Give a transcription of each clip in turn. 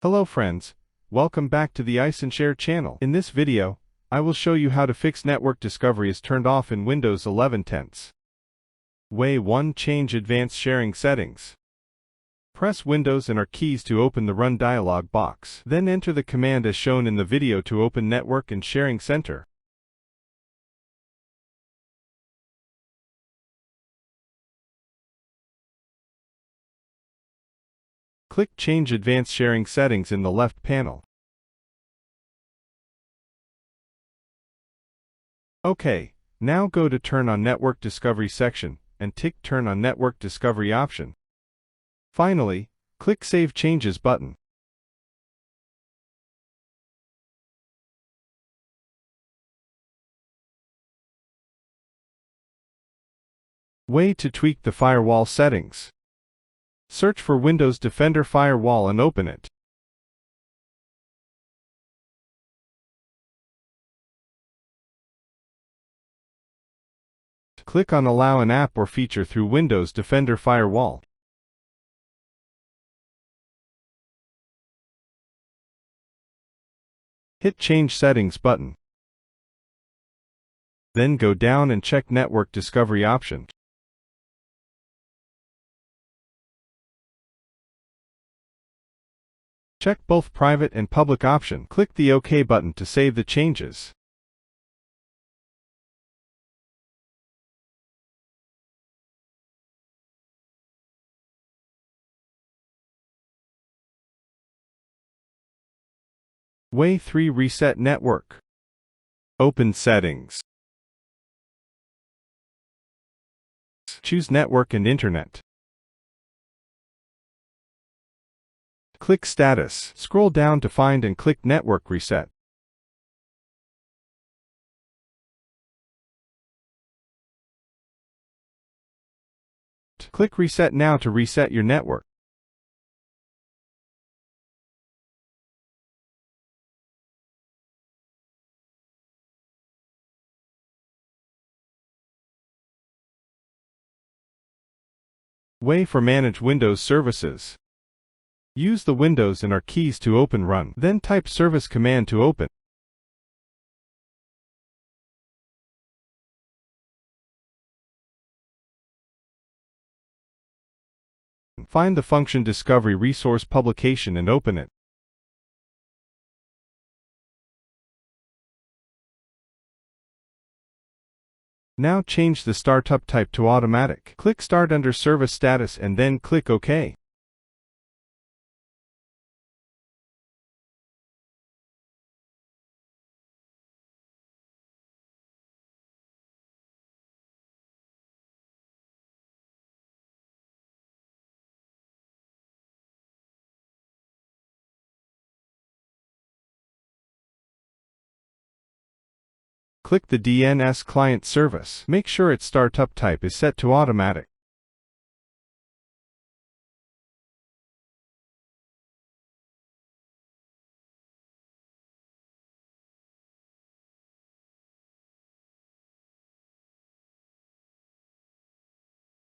Hello friends, welcome back to the Ice and Share channel. In this video, I will show you how to fix network discovery is turned off in Windows 11 10s. Way 1. Change advanced sharing settings. Press Windows and R keys to open the Run dialog box. Then enter the command as shown in the video to open Network and Sharing Center. Click Change Advanced Sharing Settings in the left panel. OK, now go to Turn on Network Discovery section and tick Turn on Network Discovery option. Finally, click Save Changes button. Way to tweak the firewall settings. Search for Windows Defender Firewall and open it. Click on Allow an app or feature through Windows Defender Firewall. Hit Change Settings button. Then go down and check Network Discovery option. Check both private and public option. Click the OK button to save the changes. Way 3. Reset network. Open Settings. Choose Network and Internet. Click Status. Scroll down to find and click Network Reset. Click Reset now to reset your network. Way for Manage Windows Services. Use the Windows and R keys to open Run, then type Service command to open. Find the function Discovery Resource Publication and open it. Now change the startup type to Automatic. Click Start under Service Status and then click OK. Click the DNS client service. Make sure its startup type is set to Automatic.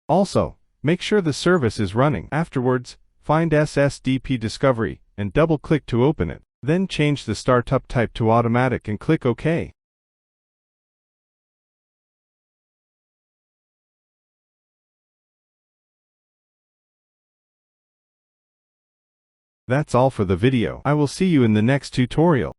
Also, make sure the service is running. Afterwards, find SSDP Discovery and double-click to open it. Then change the startup type to Automatic and click OK. That's all for the video. I will see you in the next tutorial.